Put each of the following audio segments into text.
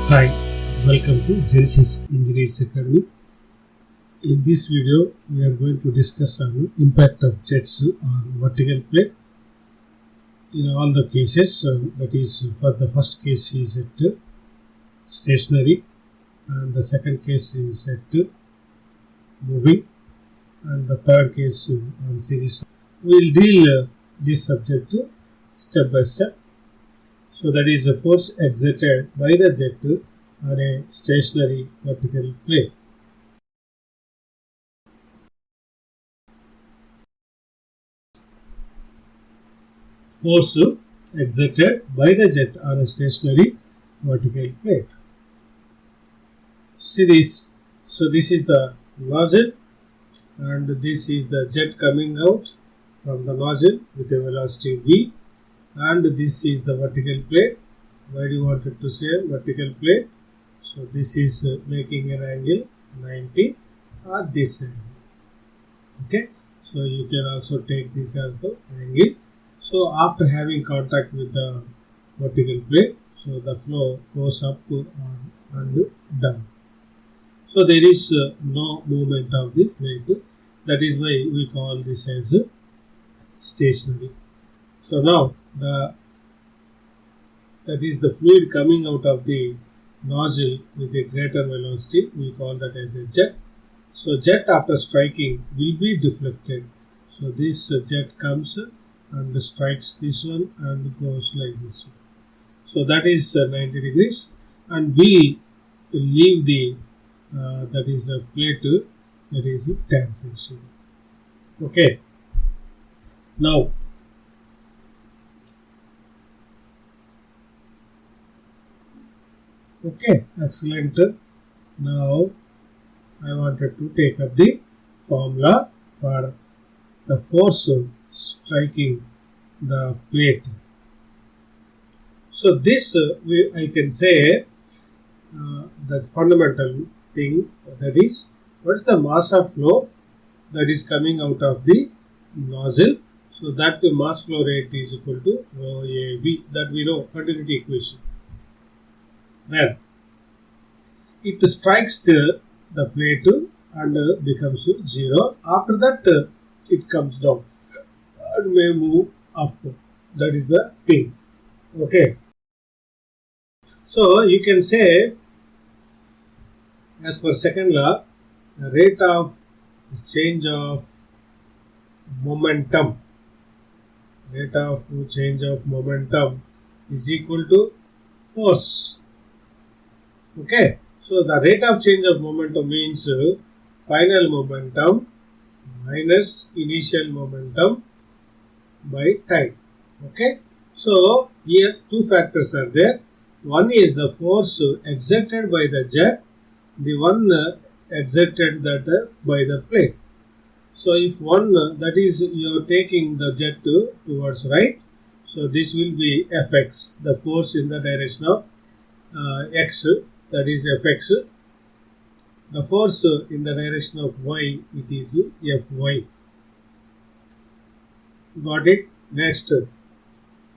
Hi, welcome to Genesis Engineers Academy. In this video, we are going to discuss on impact of jets on vertical plate. In all the cases, that is, for the first case is at stationary, and the second case is at moving, and the third case on series. We will deal this subject step by step. So that is the force exerted by the jet on a stationary vertical plate. Force exerted by the jet on a stationary vertical plate. See this. So this is the nozzle, and this is the jet coming out from the nozzle with a velocity v. And this is the vertical plate. Why do you wanted to say vertical plate? So this is making an angle 90 at this angle. Okay. So you can also take this as the angle. So after having contact with the vertical plate, so the flow goes up and down. So there is no movement of the plate. That is why we call this as stationary. So now that is the fluid coming out of the nozzle with a greater velocity. We call that as a jet. So jet after striking will be deflected. So this jet comes and strikes this one and goes like this one. So that is 90 degrees, and we leave the that is a plate that is tangential. Okay. Now okay, excellent. Now I wanted to take up the formula for the force striking the plate. So this I can say the fundamental thing, that is, what is the mass of flow that is coming out of the nozzle. So that mass flow rate is equal to rho a v, that we know, continuity equation. Then it strikes the plate and becomes 0. After that it comes down and may move up. That is the thing. Okay. So you can say, as per second law, the rate of change of momentum is equal to force. Okay. So the rate of change of momentum means final momentum minus initial momentum by time. Okay. So here two factors are there. One is the force exerted by the jet, the one exerted that by the plate. So if one that is, you are taking the jet towards right, so this will be Fx, the force in the direction of x, that is Fx. The force in the direction of y, it is Fy. Got it? Next.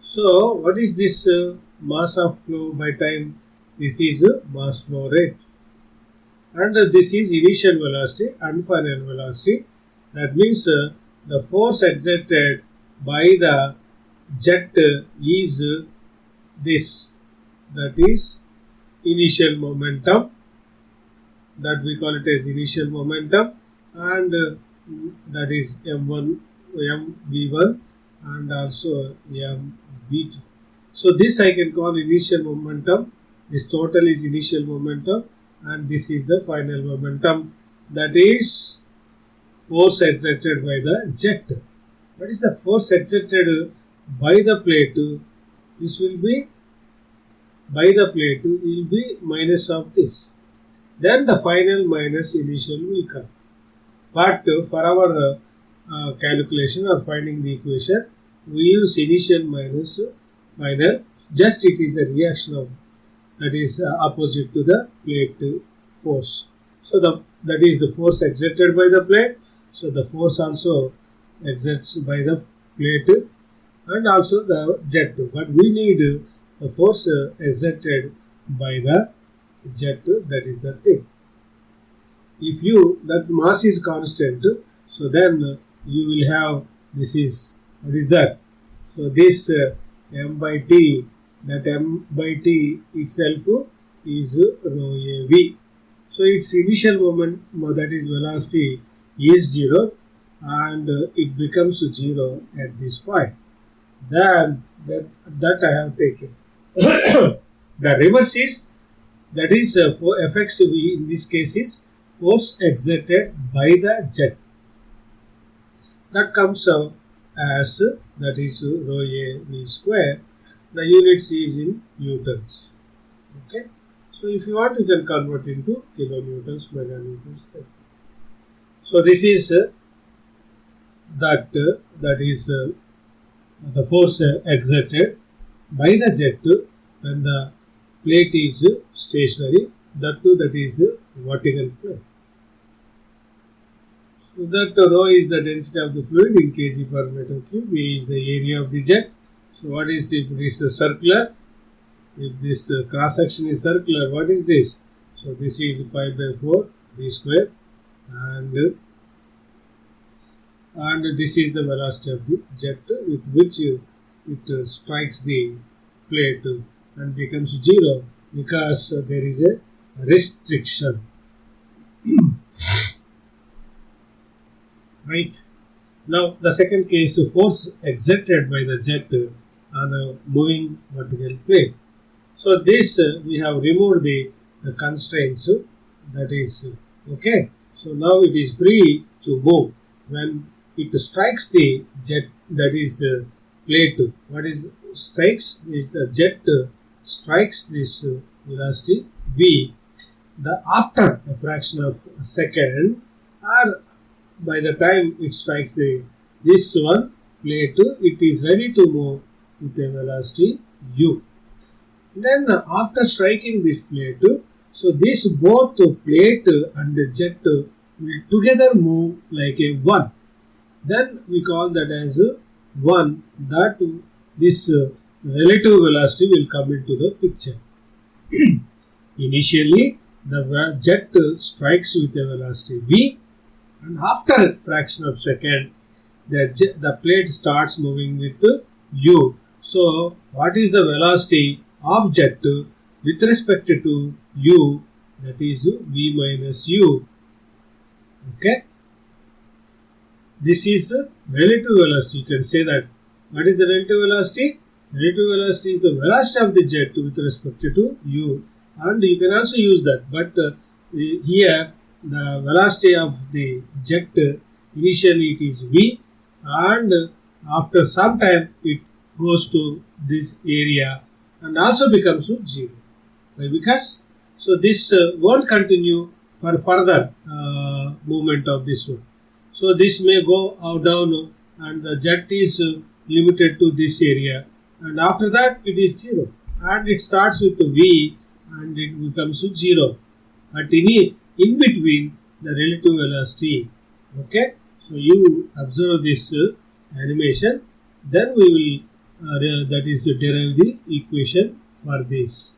So what is this mass of flow by time? This is mass flow rate, and this is initial velocity and final velocity. That means the force exerted by the jet is this, that is initial momentum, that we call it as initial momentum, and that is m1, mv1, and also mv2. So this I can call initial momentum. This total is initial momentum, and this is the final momentum, that is force exerted by the jet. What is the force exerted by the plate? This will be, by the plate will be minus of this. Then the final minus initial will come. But for our calculation or finding the equation, we use initial minus final. Just it is the reaction of, that is opposite to the plate force. So that is the force exerted by the plate. So the force also exerts by the plate and also the jet. But we need the force exerted by the jet, that is the thing. If that mass is constant, so then you will have, this is, what is that? So this m by t, that m by t itself is rho a v. So its initial moment, that is velocity, is 0 and it becomes 0 at this point. Then that I have taken. The reverse is, that is for Fx v in this case is force exerted by the jet. That comes out as, that is rho a v square. The units is in newtons. Okay. So if you want, you can convert into kilonewtons, meganewtons. So this is that is the force exerted by the jet when the plate is stationary. That is vertical plane. So that rho is the density of the fluid in kg per meter cube. V is the area of the jet. So what is, if it is circular? If this cross section is circular, what is this? So this is pi by 4 v square, and this is the velocity of the jet with which it strikes the plate and becomes 0 because there is a restriction. Right. Now the second case, force exerted by the jet on a moving vertical plane. So this we have removed the constraints, that is okay. So now it is free to move when it strikes the jet, that is plate. What is strikes? Is a jet strikes this velocity v. After a fraction of a second, or by the time it strikes this one plate, it is ready to move with a velocity u. Then after striking this plate, so this both plate and the jet will together move like a 1. Then we call that as 1, that this relative velocity will come into the picture. Initially, the jet strikes with a velocity v, and after a fraction of a second, the plate starts moving with u. So, what is the velocity of jet with respect to u? That is v minus u. Okay. This is relative velocity. You can say that. What is the relative velocity? Relative velocity is the velocity of the jet with respect to u, and you can also use that. But here the velocity of the jet, initially it is v, and after some time it goes to this area and also becomes 0. Why? Because so this won't continue for further movement of this one. So this may go out down, and the jet is limited to this area, and after that it is 0, and it starts with v and it becomes 0. But in between the relative velocity. Okay, so you observe this animation, then we will that is derive the equation for this.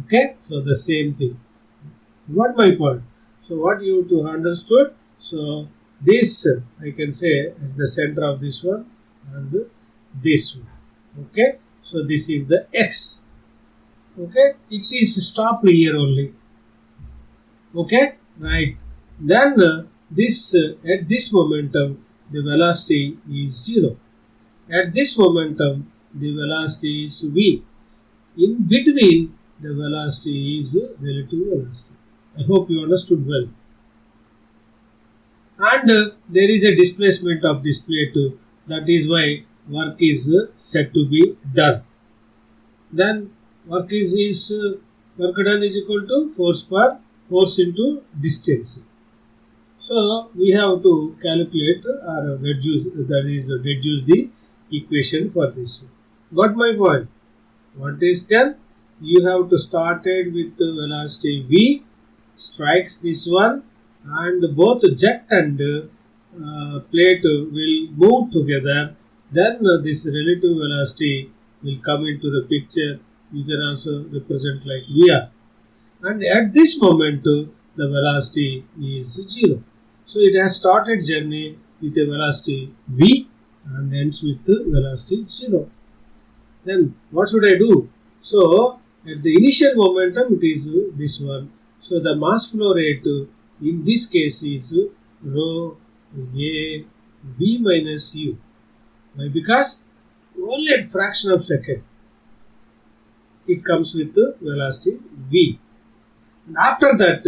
Okay, so the same thing. What my point? So what you to understood? So this I can say at the center of this one and this one. Okay, so this is the x. Okay, it is stopped here only. Okay, right. Then this at this momentum the velocity is 0. At this momentum the velocity is v. In between the velocity is relative velocity. I hope you understood well. And there is a displacement of this plate. That is why work is said to be done. Then work work done is equal to force into distance. So we have to calculate or reduce, that is reduce the equation for this one. Got my point? What is then? You have to start it with the velocity v, strikes this one, and both jet and plate will move together, then this relative velocity will come into the picture. You can also represent like VR. And at this moment, the velocity is 0. So it has started journey with a velocity v and ends with the velocity 0. Then what should I do? So at the initial momentum, it is this one. So the mass flow rate in this case is rho a v minus u. Why? Because only at fraction of second it comes with the velocity v. And after that,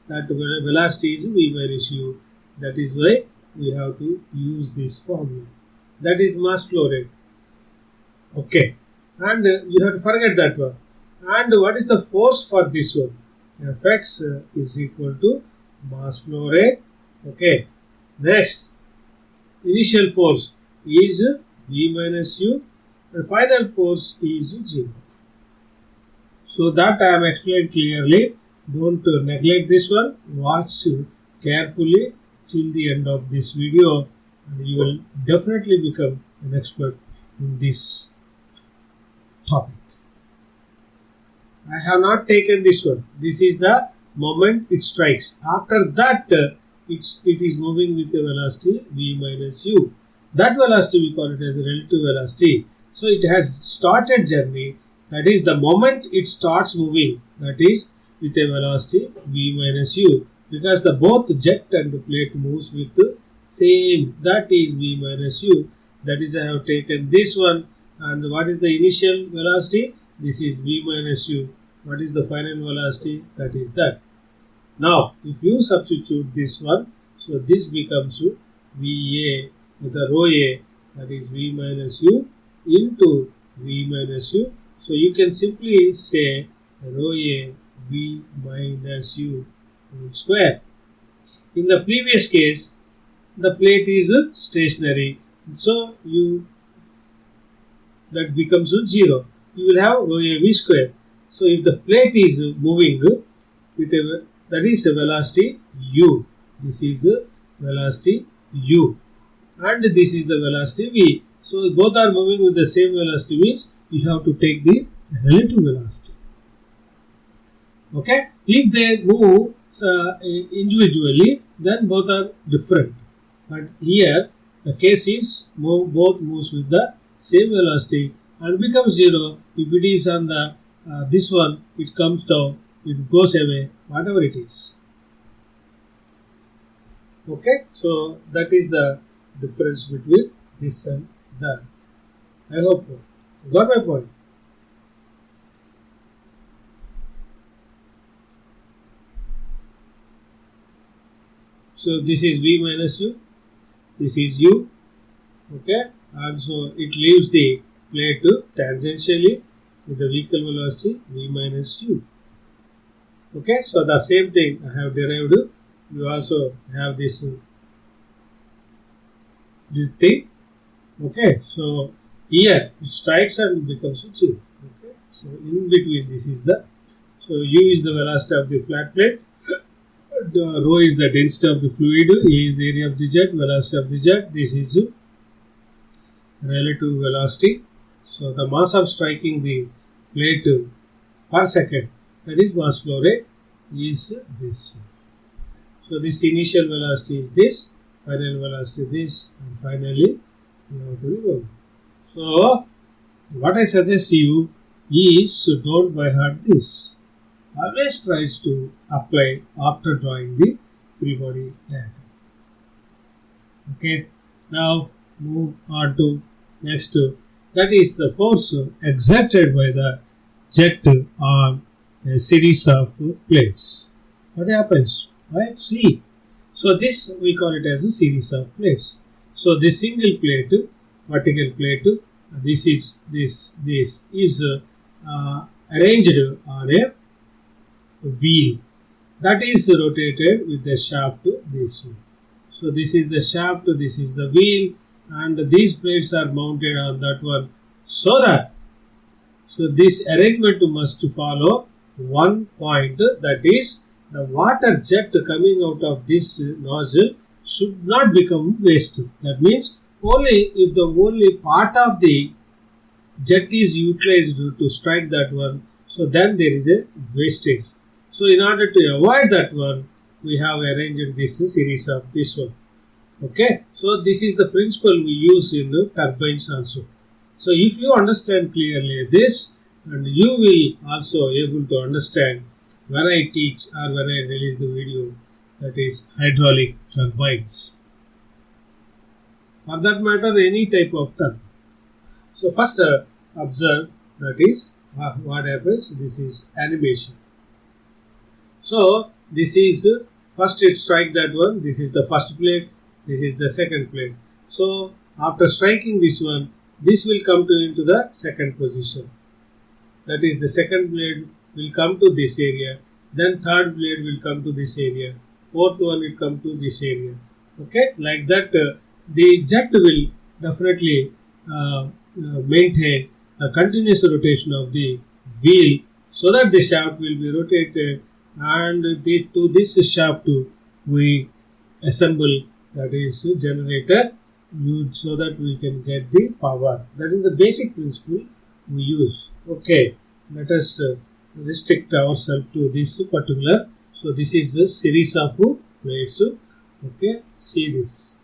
that velocity is v minus u. That is why we have to use this formula. That is mass flow rate. Okay. And you have to forget that one. And what is the force for this one? Fx is equal to mass flow rate. Okay. Next, initial force is v minus u. The final force is 0. So that I am explained clearly. Don't neglect this one. Watch carefully till the end of this video and you will definitely become an expert in this topic. I have not taken this one. This is the moment it strikes. After that, it is moving with a velocity v minus u. That velocity we call it as a relative velocity. So it has started journey. That is the moment it starts moving. That is with a velocity v minus u. Because the both jet and the plate moves with the same. That is v minus u. That is I have taken this one. And what is the initial velocity? This is v minus u. What is the final velocity? That is that. Now, if you substitute this one, so this becomes VA with a rho A, that is v minus u into v minus u. So you can simply say rho A v minus u whole square. In the previous case, the plate is stationary, so that becomes 0. You will have rho A v square. So if the plate is moving with that is a velocity u. This is a velocity u, and this is the velocity v. So both are moving with the same velocity means you have to take the relative velocity. Okay, if they move individually, then both are different. But here the case is both moves with the same velocity and becomes 0. If it is on the this one, it comes down, it goes away, whatever it is. Okay, so that is the difference between this and that. I hope you got my point. So this is v minus u, this is u, okay, and so it leaves the plate tangentially with the vehicle velocity v minus u. Okay, so the same thing I have derived. You also have this thing. Okay, so here it strikes and becomes 0. Okay, so in between this is the, so u is the velocity of the flat plate, the rho is the density of the fluid, a is the area of the jet, velocity of the jet, this is relative velocity. So the mass of striking the plate per second, that is mass flow rate, is this. So this initial velocity is this, final velocity this, and finally you have to remove. So what I suggest you is don't by heart this. Always tries to apply after drawing the free body diagram. Okay, now move on to next. That is the force exerted by the jet on a series of plates. What happens? Right? See. So this we call it as a series of plates. So this single plate, vertical plate, this is arranged on a wheel that is rotated with the shaft this way. So this is the shaft, this is the wheel, and these plates are mounted on that one, so this arrangement must follow one point, that is the water jet coming out of this nozzle should not become waste. That means only if the only part of the jet is utilized to strike that one, so then there is a wastage. So in order to avoid that one, we have arranged this series of this one. Okay, so this is the principle we use in the turbines also. So if you understand clearly this, and you will also able to understand when I teach or when I release the video, that is hydraulic turbines. For that matter, any type of turbine. So first observe, that is what happens. This is animation. So this is first it strike that one. This is the first plate. This is the second plate. So after striking this one, this will come to into the second position. That is the second blade will come to this area. Then third blade will come to this area. Fourth one will come to this area. Okay, like that the jet will definitely maintain a continuous rotation of the wheel, so that the shaft will be rotated, and to this shaft we assemble, that is generator, so that we can get the power. That is the basic principle we use. Okay, let us restrict ourselves to this particular. So this is a series of plates. Okay, see this.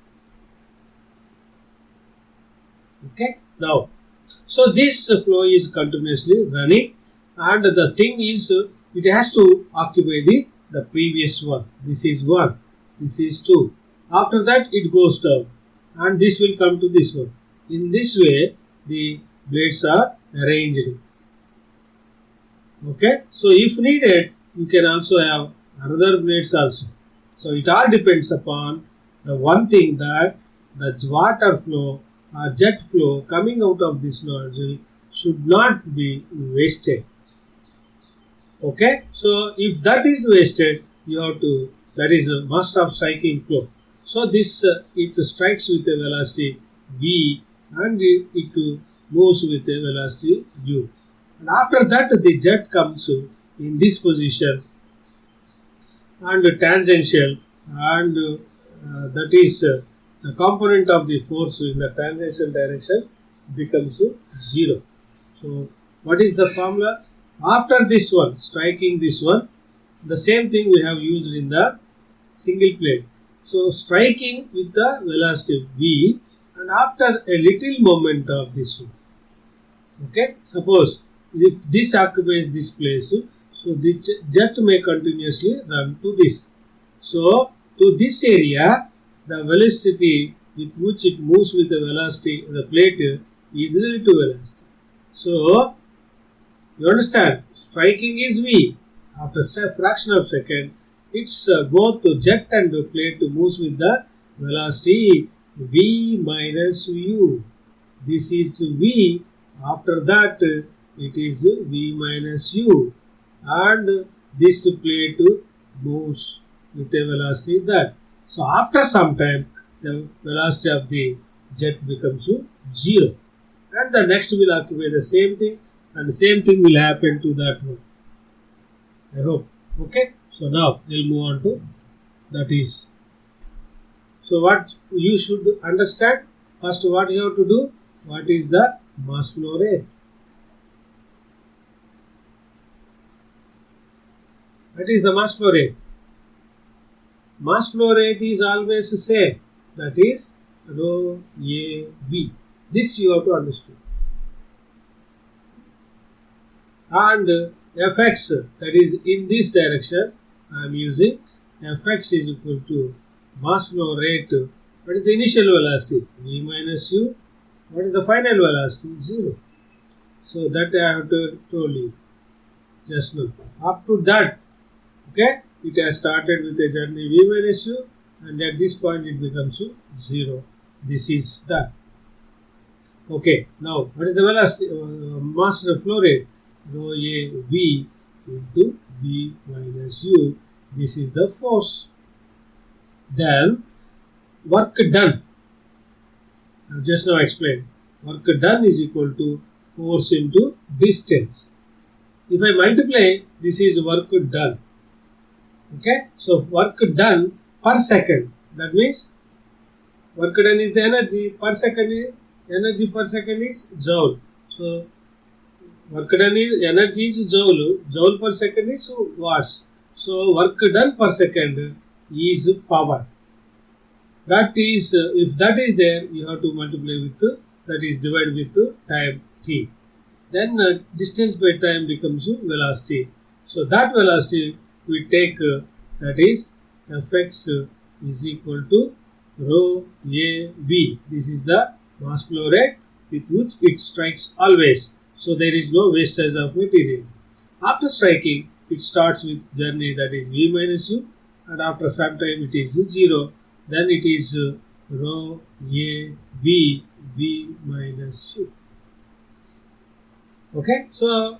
Okay, now, so this flow is continuously running, and the thing is it has to occupy the previous one. This is 1, this is 2. After that it goes down, and this will come to this one. In this way the blades are arranged. Okay, so if needed you can also have another blades also. So it all depends upon the one thing, that the water flow or jet flow coming out of this nozzle should not be wasted. Okay, so if that is wasted, you have to, that is a must of striking flow. So this it strikes with a velocity v, and it moves with a velocity u, and after that the jet comes in this position and tangential, and that is the component of the force in the tangential direction becomes 0. So what is the formula? After this one, striking this one, the same thing we have used in the single plate. So striking with the velocity v, and after a little moment of this one. Okay, suppose if this occupies this place, so the jet may continuously run to this. So to this area, the velocity with which it moves with the velocity, the plate, is relative velocity. So you understand, striking is v. After a fraction of a second, it's both jet and plate moves with the velocity v minus u. This is v. After that, it is v minus u, and this plate moves with a velocity that. So after some time, the velocity of the jet becomes 0, and the next will occupy the same thing, and the same thing will happen to that one. I hope. Okay. So now we'll move on to that is. So what you should understand, first what you have to do, what is the mass flow rate. What is the mass flow rate? Mass flow rate is always the same, that is rho a v. This you have to understand. And Fx, that is in this direction, I am using Fx is equal to mass flow rate. What is the initial velocity? V minus u. What is the final velocity? 0. So that I have told you just now. Up to that, okay, it has started with a journey v minus u, and at this point it becomes 0. This is that. Okay, now what is the velocity? Mass flow rate? Rho a v into v minus u. This is the force. Then work done. I just now explained. Work done is equal to force into distance. If I multiply, this is work done. Okay, so work done per second. That means work done is the energy per second. Energy per second is joule. So work done is energy is joule. Joule per second is watts. So work done per second is power. That is, if that is there, you have to multiply with that is divided with time t. Then distance by time becomes velocity. So that velocity we take that is Fx is equal to rho a v. This is the mass flow rate with which it strikes always. So there is no wastage of material. After striking, it starts with journey that is v minus u, and after some time it is 0. Then it is rho a v minus u. Okay, so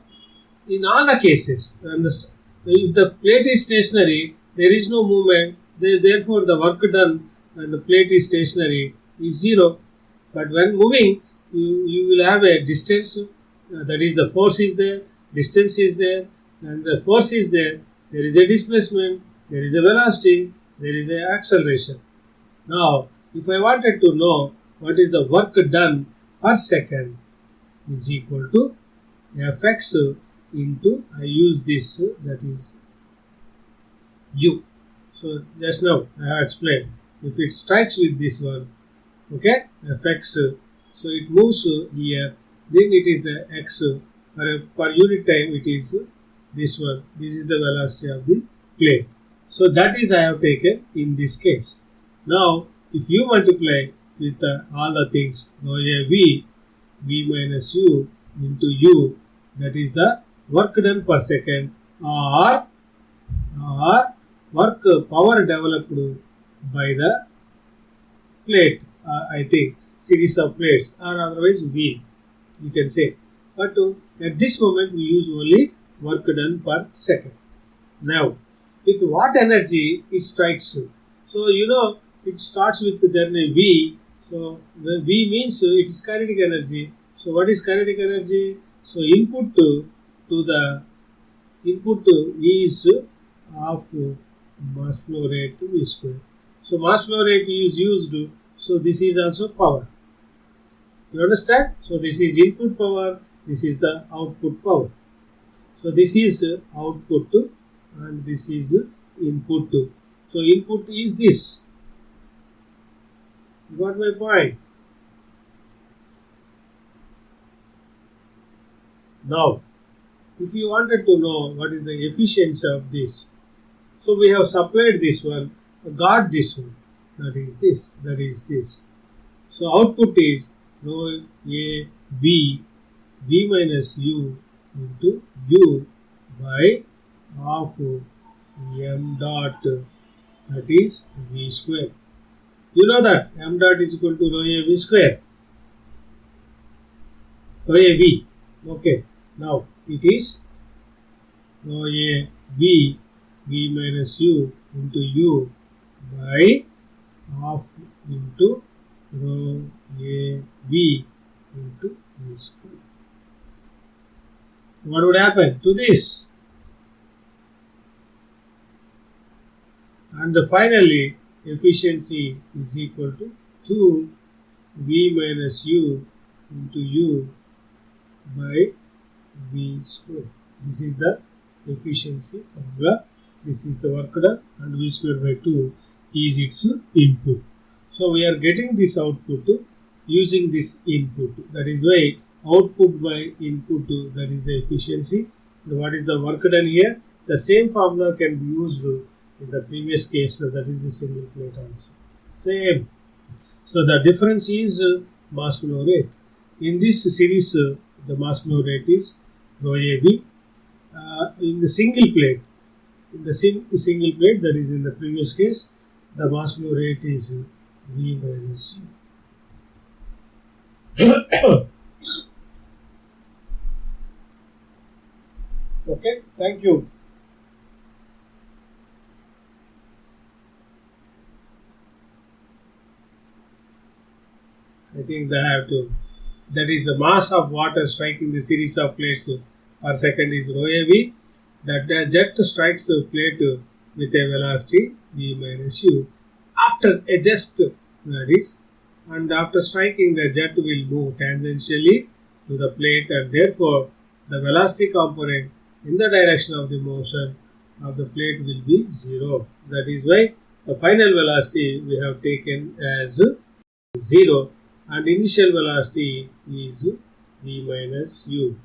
in all the cases, understand, if the plate is stationary, there is no movement. Therefore, the work done when the plate is stationary is 0. But when moving, you will have a distance. That is, the force is there, distance is there, and the force is there. There is a displacement, there is a velocity, there is a acceleration. Now, if I wanted to know what is the work done per second is equal to Fx into, I use this, that is u. So just now I have explained, if it strikes with this one, okay, Fx, so it moves here, then it is the x, per unit time it is this one, this is the velocity of the plane. So that is I have taken in this case. Now if you multiply with all the things, rho a v minus u into u, that is the work done per second, or work power developed by the plate, I think series of plates, or otherwise V, you can say. But at this moment we use only work done per second. Now with what energy it strikes? So you know it starts with the journey V. So the V means it is kinetic energy. So what is kinetic energy? So input to the input V is of mass flow rate V square. So mass flow rate is used. So this is also power. You understand? So this is input power. This is the output power. So this is output and this is input. So input is this. You got my point? Now, if you wanted to know what is the efficiency of this, so we have supplied this one, got this one, that is this, that is this. So output is rho a v minus u into u by half m dot, that is v square. You know that m dot is equal to rho a v square, rho a v. Okay, now it is rho a v minus u into u by half into rho a v into v square. What would happen to this? And finally, efficiency is equal to 2 v minus u into u by v square. This is the efficiency formula. This is the work done, and v square by 2 is its input. So we are getting this output using this input. That is why output by input, that is the efficiency. And what is the work done here? The same formula can be used in the previous case, that is a single plate also. Same. So the difference is mass flow rate. In this series, the mass flow rate is rho a v. In the single plate, single plate, that is in the previous case, the mass flow rate is v minus u. Okay, thank you. I think they have to. That is the mass of water striking the series of plates per second is rho a v. That the jet strikes the plate with a velocity v minus u. After adjust, that is and after striking the jet will move tangentially to the plate, and therefore the velocity component in the direction of the motion of the plate will be 0. That is why the final velocity we have taken as 0 and initial velocity is v minus u.